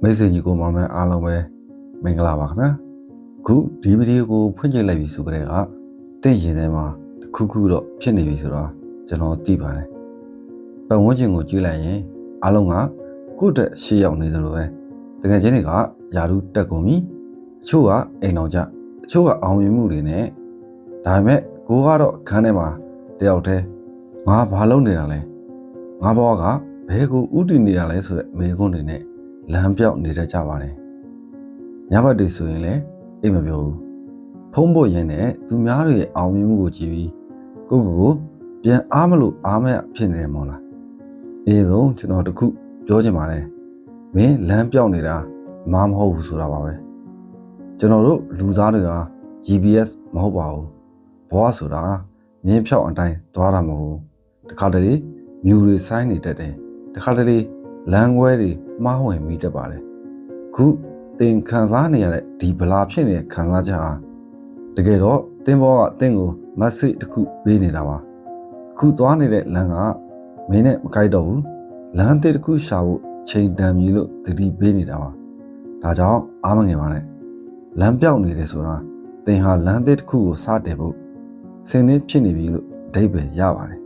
မိတ်ဆွေညီကိုမောင်နှမအားလုံးပဲမင်္ဂလာပါခင်ဗျာခုဒီဗီဒီယိုကိုဖွင့်ကြည့်လိုက်ပြီဆိုကြတဲ့ကတင့်ရင်ထဲမှာတစ်ခုခုတော့ဖြစ်နေပြီဆိုတော့ကျွန်တော်သိပါတယ်ပတ်ဝန်းကျင်ကိုကြည့်လိုက်ရင်အားလုံးကကိုယ့်တက်ရှေ့ရောက်နေသလိုပဲတကယ်ချင်းတွေကယာရုတက်ကုန်ပြီအချို့ကအိမ်တော်ကြအချို့ကအောင်မြင်မှုတွေနဲ့ဒါပေမဲ့ကိုကတော့ခန်းထဲမှာတယောက်တည်းငါဘာလုပ်နေတာလဲငါဘဝကဘယ်ကိုဥတည်နေတာလဲဆိုတဲ့မေးခွန်းတွေနဲ့လမ်းပြောက်နေတတ်ကြပါတယ်။ညဘက်တွေဆိုရင်လည်းအိမ်မပြောဘူး။ဖုံးဖို့ရင်းနဲ့သူများတွေအောင်မြင်မှုကိုကြည့်ပြီးကိုယ့်ကိုယ်ပြန်အားမလို့အားမရဖြစ်နေတယ်မို့လား။အေးဆုံးကျွန်တော်တခုပြောချင်ပါတယ်။မင်းလမ်းပြောက်နေတာမဟုတ်ဘူးဆိုတာပါပဲ။ကျွန်တော်တို့လူသားတွေက GPS မဟုတ်ပါဘူး။ဘဝဆိုတာမြင်းဖြောက်အတိုင်းသွားတာမဟုတ်ဘူး။တခါတလေမြူတွေဆိုင်းနေတတ်တယ်။တခါတလေလမ်းခွဲတွေမှားဝင်မိတတ်ပါတယ်ခုသင်ခံစားနေရတဲ့ဒီဗလာဖြစ်နေတဲ့ခံစားချက်ဟာတကယ်တော့သင်ဘောကသင်ကို message တစ်ခုပေးနေတာပါခုသွားနေတဲ့လမ်းကမင်းနဲ့မကိုက်တော့ဘူးလမ်းတစ်ခုရှာဖို့ချိန်တန်ပြီလို့တတိပေးနေတာပါဒါကြောင့်အားမငယ်ပါနဲ့လမ်းပြောက်နေတယ်ဆိုတာသင်ဟာလမ်းတစ်ခုကိုစတယ်ဖို့စင်နေဖြစ်နေပြီလို့အဓိပ္ပာယ်ရပါတယ်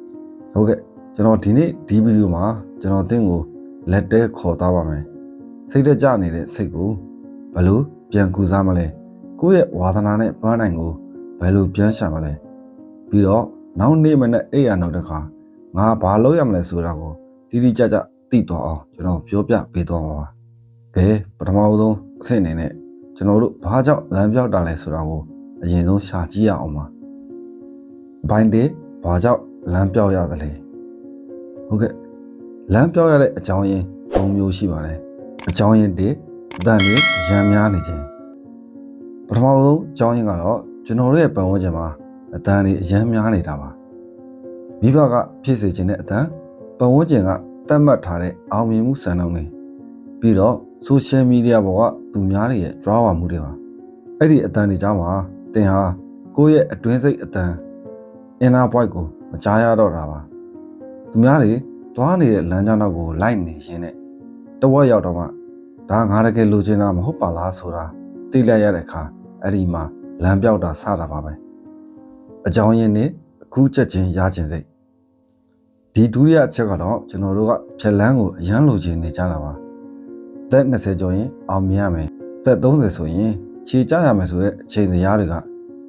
ဟုတ်ကဲ့ကျွန်တော်ဒီနေ့ဒီဗီဒီယိုမှာကျွန်တော်သင်ကိုလက်တဲခေါ်သားပါမယ်စိတ်တကြနေတဲ့စိတ်ကိုဘယ်လိုပြန်ကူစားမလဲကိုယ့်ရဲ့ဝါသနာနဲ့ပန်းနိုင်ကိုဘယ်လိုပြန်ရှာမလဲပြီးတော့နောက်နေ့မနေ့အိပ်ရနောက်တစ်ခါငါဘာလုပ်ရမလဲဆိုတာကိုတိတိကျကျသိသွားအောင်ကျွန်တော်ပြောပြပေးသွားမှာပါကဲပထမဆုံးအဆင့်အနေနဲ့ကျွန်တော်တို့ဘာကြောင့်လမ်းပြောက်တာလဲဆိုတာကိုအရင်ဆုံးရှာကြည့်ရအောင်ပါဘိုင်းတေဘာကြောင့်လမ်းပြောက်ရသလဲဟုတ်ကဲ့လမ်းပြောက်ရတဲ့အကြောင်းရင်း၃မျိုးရှိပါတယ်အကြောင်းရင်းတစ်အတန်တွေရံများနေခြင်းပထမဆုံးအကြောင်းရင်းကတော့ကျွန်တော်တို့ရဲ့ပတ်ဝန်းကျင်မှာအတန်တွေအရံများနေတာပါမိဘကဖြစ်စေခြင်းတဲ့အတန်ပတ်ဝန်းကျင်ကတတ်မှတ်ထားတဲ့အောင်မြင်မှုစံနှုန်းတွေပြီးတော့ social media ပေါ်ကသူများတွေရဲ့ drama မှုတွေပါအဲ့ဒီအတန်တွေကြားမှာသင်ဟာကိုယ့်ရဲ့အတွင်းစိတ်အတန် inner voice ကိုမကြားရတော့တာပါသူများတွေသွားနေတဲ့လမ်းကြောင်းတော့ကိုလိုက်နေရင်းနဲ့တဝက်ရောက်တော့မှဒါငါတကယ်လိုချင်တာမဟုတ်ပါလားဆိုတာသိလိုက်ရတဲ့အခါအဲ့ဒီမှာလမ်းပြောက်တာစတာပါပဲအကြောင်းရင်းနဲ့အခုချက်ချင်းရချင်စိတ်ဒီဒုတိယချက်ကတော့ကျွန်တော်တို့ကဖြက်လန်းကိုအရန်လိုချင်နေကြတာပါသက်20ကျော်ရင်အောင်မြင်ရမယ်သက်30ဆိုရင်ခြေကျရမယ်ဆိုတဲ့အချိန်စရာတွေက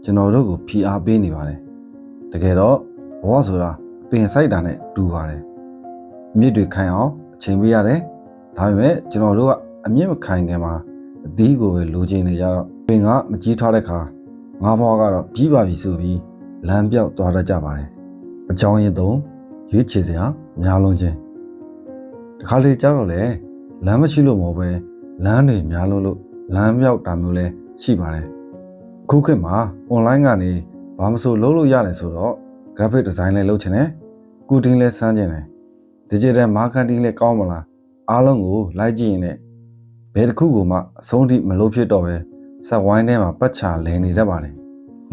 ကျွန်တော်တို့ကိုဖိအားပေးနေပါတယ်တကယ်တော့ဘဝဆိုတာပင်ဆိုင်တာနဲ့တူပါတယ်မြစ်တွေခိုင်အောင်အချိန်ပေးရတယ်ဒါပေမဲ့ကျွန်တော်တို့ကအမြင့်မခိုင်ခင်မှာအသီးကိုပဲလိုချင်နေကြတော့ပင်ကမကြီးထွားတဲ့ခါငါးဘွားကတော့ပြီးပါပြီဆိုပြီးလမ်းပြောက်သွားတတ်ကြပါတယ်အကြောင်းရင်းသုံးရွေးချယ်စရာများလုံးချင်းတခါလေကြားတော့လေလမ်းမရှိလို့မဟုတ်ပဲလမ်းတွေများလို့လမ်းပြောက်တာမျိုးလဲရှိပါတယ်အခုခေတ်မှာ online ကနေဘာမဆိုလုပ်လို့ရတယ်ဆိုတော့ graphic design လည်းလုပ်ချင်တယ်ကူတင်းလည်းစမ်းချင်တယ်digital marketing လည်းကောင်းမလားအားလုံးကိုလိုက်ကြည့်ရင်လည်းဘယ်တစ်ခုကိုမှအဆုံးထိမလုပ်ဖြစ်တော့ပဲဆက်ဝိုင်းထဲမှာပတ်ချလဲနေတတ်ပါတယ်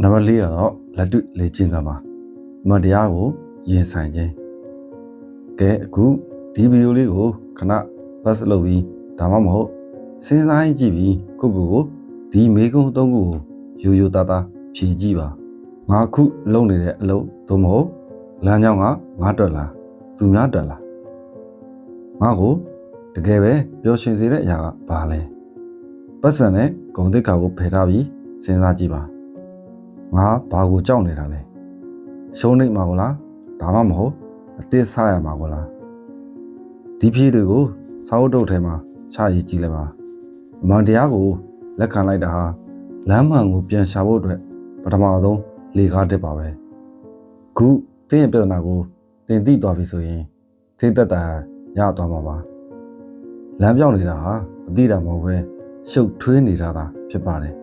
နံပါတ်၄ကတော့လက်တွေ့လေ့ကျင့်ခန်းပါမတရားကိုရင်ဆိုင်ခြင်းကဲအခုဒီဗီဒီယိုလေးကိုခဏပတ်စလုပ်ပြီးဒါမှမဟုတ်စဉ်းစားကြည့်ပြီးကိုဒီမေးခွန်း၃ခုကိုရိုးရိုးသားသားဖြေကြည့်ပါငါခုလုပ်နေတဲ့အလုပ်သို့မဟုတ်လမ်းကြောင်းကငါတွက်လားသူများတွက်လားငါကိုတကယ်ပဲပျော်ရွှင်စေတဲ့အရာကဘာလဲပတ်စံနဲ့ဂုဏ်သိက္ခာကိုဖယ်ထားပြီးစဉ်းစားကြည့်ပါငါဘာကိုကြောက်နေတာလဲရှုံးနေမှာမလားဒါမှမဟုတ်အသစ်ဆရမှာမလားဒီဖြေတွေကိုစာအုပ်တုပ်ထဲမှာချရေးကြည့်လိုက်ပါအမှန်တရားကိုလက်ခံလိုက်တာဟာလမ်းမှန်ကိုပြန်ရှာဖို့အတွက်ပထမဆုံးလေကားတက်ပါပဲခုသင်ရဲ့ပြဿနာကိုသင်သိသွားပြီဆိုရင်ထိသက်တာရသွားမှာပါလမ်းပြောင်းနေတာဟာအတိအကျမဟုတ်ပဲရှုပ်ထွေးနေတာသာဖြစ်ပါတယ်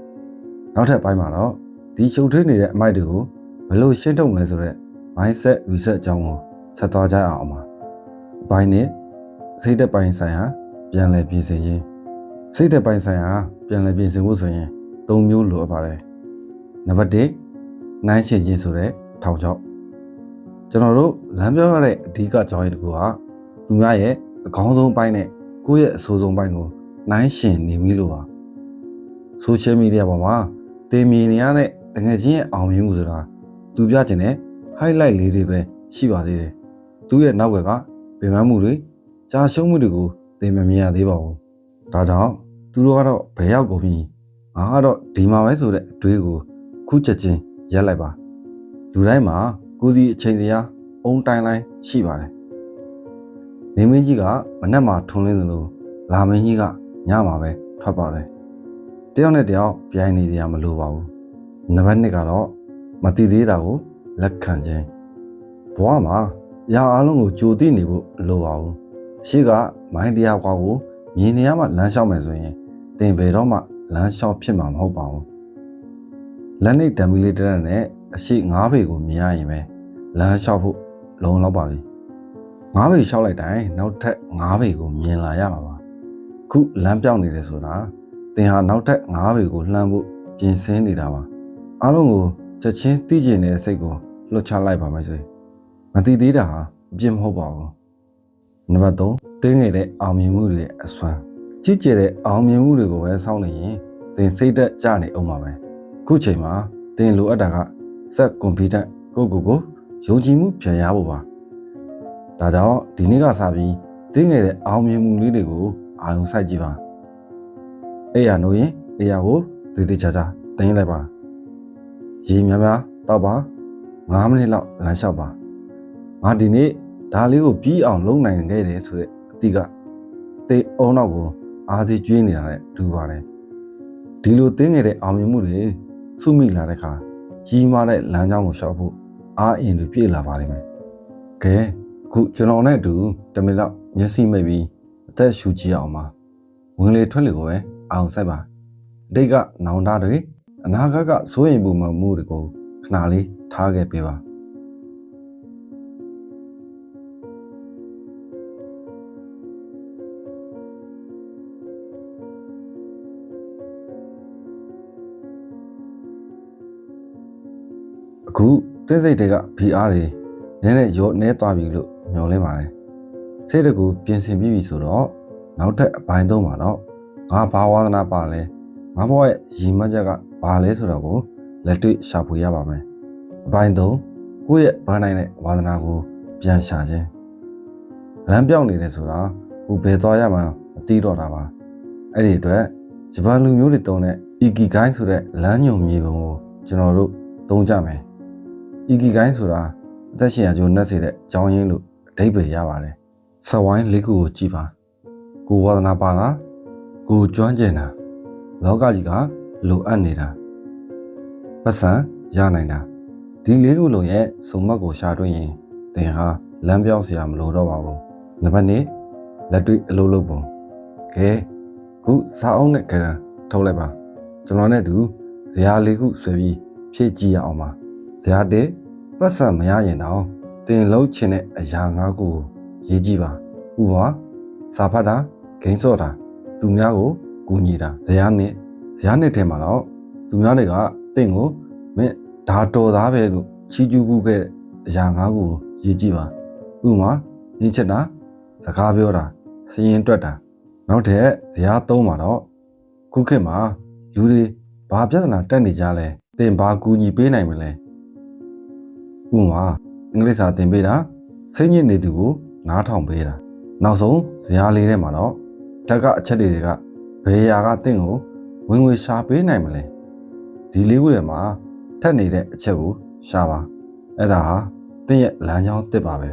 နောက်ထပ်ပိုင်းမှာတော့ဒီရှုပ်ထွေးနေတဲ့အမိုက်တွေကိုဘယ်လိုရှင်းထုတ်မလဲဆိုတော့ mindset reset အကြောင်းကိုဆက်သွားကြအောင်ပါအပိုင်းနဲ့စိတ်သက်ပိုင်းဆိုင်ရာပြန်လည်ပြင်ဆင်ခြင်းစိတ်သက်ပိုင်းဆိုင်ရာပြန်လည်ပြင်ဆင်ဖို့ဆိုရင်၃မျိုးလိုအပ်ပါတယ်နံပါတ်1နှိုင်းယှဉ်ခြင်းဆိုတဲ့ထောင်ချောက်ကျွန်တော်တို့လမ်းပြောရတဲ့အဓိကကြောင်းရင်းတစ်ခုဟာသူများရဲ့အကောင်းဆုံးပိုင်းနဲ့ကိုယ့်ရဲ့အဆိုးဆုံးပိုင်းကို နိုင်ရှင်နေပြီလို့ပါဆိုရှယ်မီဒီယာပေါ်မှာတင်မြင်နေရတဲ့တကယ်ချင်းရဲ့အောင်မြင်မှုဆိုတာသူပြချင်တဲ့ highlight လေးတွေပဲရှိပါသေးတယ်သူရဲ့နောက်ကပြင်ပန်းမှုတွေကြာရှုံးမှုတွေကိုသင်မမြင်ရသေးပါဘူးဒါကြောင့်သူတို့ကတော့ဘယ်ရောက်ကုန်ပြီငါကတော့ဒီမှာပဲဆိုတဲ့အတွေးကိုခုချက်ချင်းရက်လိုက်ပါလူတိုင်းမှာကိုယ်စီအချိန်စရာအုံတိုင်းတိုင်းရှိပါတယ်နေမင်းကြီးကမနက်မှာထွန်းလင်းသလိုလာမင်းကြီးကညမှာပဲထွက်ပါတယ်တယောက်နဲ့တယောက်ပြိုင်နေစရာမလိုပါဘူးနံပါတ်1ကတော့မတည်သေးတာကိုလက်ခံခြင်းဘဝမှာအရာအလုံးကိုကြိုသိနေဖို့လိုပါဘူးရှေ့ကမိုင်းတရားကွာကိုမြင်နေရမှလမ်းလျှောက်မယ်ဆိုရင်သင်ဘယ်တော့မှလမ်းလျှောက်ဖြစ်မှာမဟုတ်ပါဘူးလက်နဲ့တံမီလေးတက်နဲ့အရှိ9ပေကိုမြင်ရရင်ပဲလမ်းလျှောက်ဖို့လုံလောက်ပါပြီ9ပေလျှောက်လိုက်တိုင်းနောက်ထပ်9ပေကိုမြင်လာရမှာပါခုလမ်းပြောင်းနေတယ်ဆိုတာသင်ဟာနောက်ထပ်9ပေကိုလှမ်းဖို့ပြင်ဆင်နေတာပါအားလုံးကိုချက်ချင်းသိကျင်တဲ့စိတ်ကိုလွှတ်ချလိုက်ပါမယ်ဆိုရင်မသိသေးတာဟာအပြစ်မဟုတ်ပါဘူးနံပါတ်3တင်းငယ်တဲ့အောင်မြင်မှုတွေရဲ့အစွမ်းကြီးကျယ်တဲ့အောင်မြင်မှုတွေကိုပဲစောင့်နေရင်သင်စိတ်သက်ကြနေအောင်ပါပဲခုချိန်မှာသင်လိုအပ်တာကစက်ကွန်ပျူတာကိုယုံကြည်မှုပြန်ရဖို့ပါဒါကြောင့်ဒီနေ့ကစပြီးတင်းငယ်တဲ့အောင်မြင်မှုလေးတွေကိုအာရုံစိုက်ကြည့်ပါအဲ့ရနိုးရင်အဲ့ရကိုတည်တည်ချာချာတင်းလိုက်ပါရေများများတောက်ပါ9မိနစ်လောက်လမ်းလျှောက်ပါငါဒီနေ့ဒါလေးကိုပြီးအောင်လုပ်နိုင်ခဲ့တယ်ဆိုတဲ့အသည့်ကသေအုံနောက်ကိုအားစီကျွေးနေတာနဲ့တူပါတယ်ဒီလိုတင်းငယ်တဲ့အောင်မြင်မှုတွေစုမိလာတဲ့အခါကြီးမားတဲ့လမ်းကြောင်းကိုရှောက်ဖို့အားအင်တွေပြည့်လာပါလိမ့်မယ်ကဲခုကျွန်တော်နဲ့အတူတမင်လောက်မျက်စိမိတ်ပြီးအသက်ရှူကြည့်အောင်ပါဝင်လေထွက်လေကိုပဲအောင်ဆိုင်ပါအတိတ်ကနောင်တတွေအနာဂတ်ကစိုးရိမ်မှုတွေကိုခဏလေးထားခဲ့ပေးပါအခုစိတ်တွေက VR တွေနည်းနည်းရောနေသွားပြီလို့မျှော်လင့်ပါတယ်စိတ်တကူပြင်ဆင်ပြီးပြီဆိုတော့နောက်ထပ်အပိုင်း3မှာတော့ငါဘာဝါသနာပါလဲငါဘဝရဲ့ရည်မှန်းချက်ကဘာလဲဆိုတော့ကိုလက်တွေ့ရှာဖွေရပါမယ်အပိုင်း3ကိုယ့်ရဲ့ဘာနိုင်တဲ့ဝါသနာကိုပြန်ရှာခြင်းလမ်းပြောင်းနေတယ်ဆိုတာဟိုဘယ်သွားရမှမသိတော့တာပါအဲ့ဒီအတွက်ဂျပန်လူမျိုးတွေတုံးတဲ့ Ikigai ဆိုတဲ့လမ်းညွှန်မြေပုံကိုကျွန်တော်တို့သုံးကြမယ်Ikigai ဆိုတာအသက်ရှင်ရကြိုးနှက်စေတဲ့အကြောင်းရင်းလို့အဓိပ္ပာယ်ရပါတယ်။စဝိုင်းလေးခုကိုကြည့်ပါ။ကိုဝါသနာပါလား။ကိုကျွမ်းကျင်တာ။လောကကြီးကလိုအပ်နေတာ။ပတ်စံရနိုင်တာ။ဒီလေးခုလုံးရဲ့စုံမက်ကိုရှာတွေ့ရင်သင်ဟာလမ်းပြောင်းစရာမလိုတော့ပါဘူး။နံပါတ်2လက်တွေ့အလုပ်လုပ်ပုံ။ကဲခုစာအုပ်နဲ့ကရန်ထုတ်လိုက်ပါ။ကျွန်တော်နဲ့အတူဇရာလေးခုဆွဲပြီးဖြည့်ကြည့်ရအောင်ပါ။ဇရာ1ပတ်စံမရရင်တော့တင်လုံးချင်တဲ့အရာ9ခုကိုရေးကြည့်ပါဥပမာစာဖတ်တာဂိမ်းစော့တာသူများကိုကူညီတာဇယားနှစ်ထဲမှာတော့သူများတွေကတင့်ကိုမင်းဒါတော်သားပဲလို့ချီးကျူးမှုခဲ့တဲ့အရာ9ခုကိုရေးကြည့်ပါဥပမာရင်းချက်တာစကားပြောတာစရင်တွက်တာနောက်ထပ်ဇယား3မှာတော့ခုခေတ်မှာလူတွေဘာပြဿနာတက်နေကြလဲတင်ဘာကူညီပေးနိုင်မလဲဥပမာအင်္ဂလိပ်စာသင်ပေးတာစိတ်ညစ်နေသူကိုနားထောင်ပေးတာနောက်ဆုံးဇာတ်လေးထဲမှာတော့ဓာတ်ကအချက်တွေကဘယ်ရာကတင့်ကိုဝင်ငွေရှာပေးနိုင်မလဲဒီလေးခုထဲမှာထက်နေတဲ့အချက်ကိုရှာပါအဲ့ဒါဟာတင့်ရဲ့လမ်းကြောင်းတစ်ပါပဲ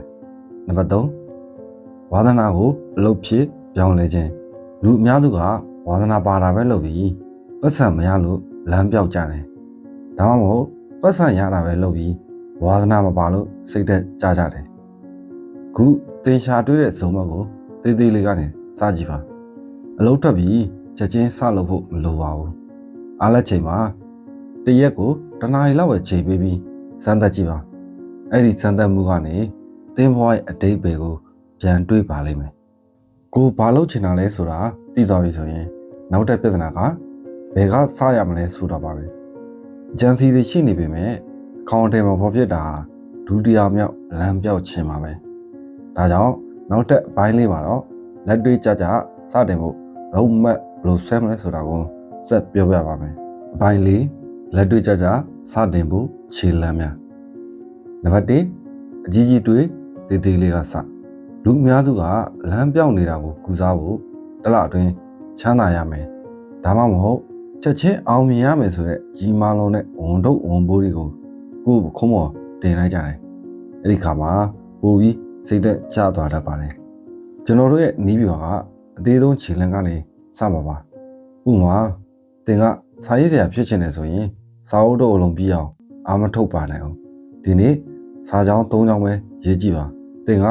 နံပါတ်3ဝါသနာကိုအလုပ်ဖြစ်ပြောင်းလဲခြင်းလူအများစုကဝါသနာပါတာပဲလုပ်ပြီးပတ်စံမရလို့လမ်းပြောက်ကြတယ်ဒါမှမဟုတ်ပတ်စံရတာပဲလုပ်ပြီးဝါသနာမပါလို့စိတ်သက်ကြကြတယ်ခုသင်ရှာတွေ့တဲ့ဇုံဘက်ကိုသေးသေးလေးကနေစကြည့်ပါအလုပ်ထွက်ပြီးချက်ချင်းစလုပ်ဖို့မလိုပါဘူးအားလက်ချိန်မှာတရက်ကိုတနားရီလောက်ပဲချိန်ပေးပြီးစမ်းသပ်ကြည့်ပါအဲ့ဒီစမ်းသပ်မှုကနေသင်ဘဝရဲ့အတိတ်ပဲကိုပြန်တွေးပါလိမ့်မယ်ကိုဘာလုပ်ချင်တာလဲဆိုတာသိသွားပြီဆိုရင်နောက်တဲ့ပြဿနာကဘယ်ကစရမလဲဆိုတာပါပဲဂျန်စီတွေရှိနေပေမဲ့အကောင့်ထဲမှာပေါ်ဖြစ်တာဒုတိယမြောက်လမ်းပြောက်ခြင်းပါပဲဒါကြောင့်နောက်တက်ဘိုင်းလေးမှာတော့လက်တွေ့ကြစတင်ဖို့ roadmap ဘယ်လိုဆွဲမလဲဆိုတာကိုဆက်ပြောပြပါမယ်အပိုင်းလေးလက်တွေ့ကြကြစတင်ဖို့ခြေလှမ်းများနံပါတ်1အကြီးကြီးတွေးသေးသေးလေးကစလူအများစုကလမ်းပြောင်းနေတာကိုကုစားဖို့တစ်လအတွင်းချမ်းသာရမယ်ဒါမှမဟုတ်ချက်ချင်းအောင်မြင်ရမယ်ဆိုတဲ့ကြီးမားလုံးနဲ့ဝန်ထုတ်ဝန်ပိုးတွေကိုကိုယ်ခုံးပေါ်တင်လိုက်ကြတယ်အဲ့ဒီခါမှာပိုပြီးစိတ်သက်ကျသွားတတ်ပါတယ်ကျွန်တော်တို့ရဲ့နီးပြွာကအသေးဆုံးခြေလှမ်းကနေစမှာပါဥပမာသင်ကစာရေးဆရာဖြစ်ချင်တယ်ဆိုရင်စာအုပ်တော့အလုံးပြီးအောင်အာမထုတ်ပါနိုင်အောင်ဒီနေ့စာကြောင်း၃ကြောင်းပဲရေးကြည့်ပါသင်က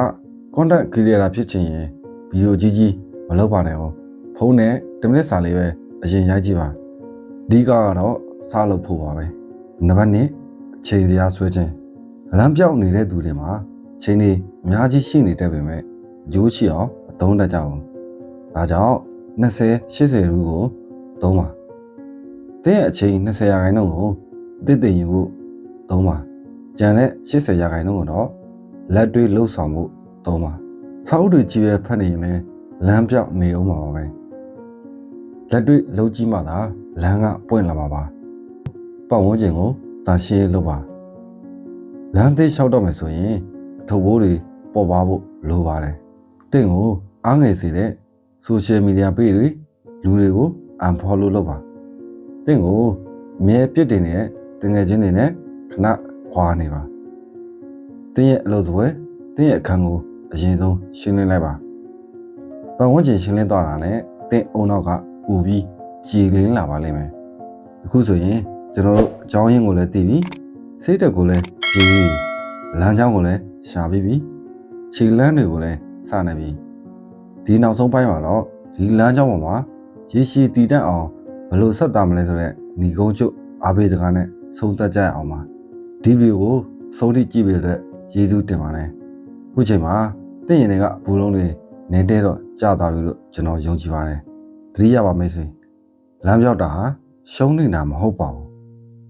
content creator ဖြစ်ချင်ရင်ဗီဒီယိုကြီးမလုပ်ပါနဲ့အောင်ဖုန်းနဲ့10မိနစ်စာလေးပဲအရင်ရိုက်ကြည့်ပါအဓိကကတော့စာလုပ်ဖို့ပါပဲနံပါတ်2အချိန်စရာဆွဲခြင်းလမ်းပြောင်းနေတဲ့သူတွေမှာချိန်တွေအများကြီးရှိနေတတ်ပေမဲ့အကျိုးရှိအောင်အသုံးတတ်ကြအောင်ဒါကြောင့်20 80လူကိုသုံးပါသင်ရဲ့အချိန်20ရာခိုင်နှုန်းကိုအသစ်တင်ယူဖို့သုံးပါကျန်တဲ့80ရာခိုင်နှုန်းကိုတော့လက်တွေ့လှုပ်ဆောင်ဖို့သုံးပါစာအုပ်တွေကြီးပဲဖတ်နေရင်လည်းလမ်းပြောင်းနေအောင်ပါပဲလက်တွေ့လှုပ်ကြည့်မှသာလမ်းကပွင့်လာမှာပါပတ်ဝန်းကျင်ကိုတာရှည်လုပ်ပါလမ်းသေးလျှောက်တော့မယ်ဆိုရင်အထုပ်ဘိုးတွေပေါ်ပါဖို့လိုပါတယ်တင့်ကိုအားငယ်စေတဲ့ social media page တွေလူတွေကို unfollow လုပ်ပါတင့်ကိုအမြဲပြစ်တင်နေတဲ့တငယ်ချင်းတွေနဲ့ခဏခွာနေပါတင်းရဲ့အလုပ်စပွဲတင်းရဲ့အခန်းကိုအရင်ဆုံးရှင်းလင်းလိုက်ပါပတ်ဝန်းကျင်ရှင်းလင်းသွားတာနဲ့တင်းအုံနောက်ကပူပြီးကြည်လင်းလာပါလိမ့်မယ်အခုဆိုရင်ကျွန်တော်တို့အကြောင်းရင်းကိုလည်းသိပြီစိတ်တက်ကိုလည်းကြည်ပြီးလမ်းကြောင်းကိုလည်းရှာပြီးပြီခြေလမ်းတွေကိုလည်းစနေပြီဒီနောက်ဆုံးပိုင်းမှာတော့ဒီလမ်းကြောင်းပေါ်မှာရည်ရှိတည်တတ်အောင်ဘယ်လိုဆက်တာမလဲဆိုတော့ညီကုန်းချုပ်အားပေးစကားနဲ့ဆုံးသက်ကြရအောင်ပါဒီဗီဒီယိုကိုဆုံးထိကြည့်ပြီးတော့ကျေးဇူးတင်ပါတယ်ခုချိန်မှာတင့်ရင်တွေကဘူလုံးတွေနေတဲ့တော့ကြာသွားပြီလို့ကျွန်တော်ယုံကြည်ပါတယ်သတိရပါမိတ်ဆွေလမ်းပြောက်တာဟာရှုံးနေတာမဟုတ်ပါဘူး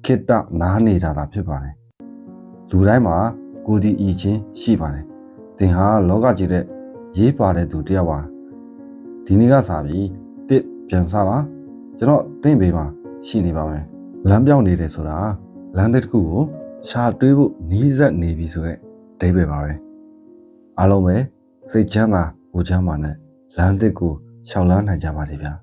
ခိတ္တနားနေတာသာဖြစ်ပါတယ်လူတိုင်းမှာကိုယ်တည်အချင်းရှိပါတယ်သင်ဟာလောကကြီးတဲ့ရေးပါတဲ့သူတယောက်ပါဒီနေ့ကစားပြီးတစ်ပြန်စားပါကျွန်တော်တင့်ဘေးမှာရှိနေပါမယ်လမ်းပြောင်းနေတယ်ဆိုတာလမ်းတစ်ခုကိုရှာတွေးဖို့နီးစပ်နေပြီဆိုတဲ့ဒိဗေပါပဲအားလုံးပဲစိတ်ချမ်းသာကိုချမ်းသာနဲ့လမ်းတစ်ကိုရှောက်လန်းနိုင်ကြပါစေဗျာ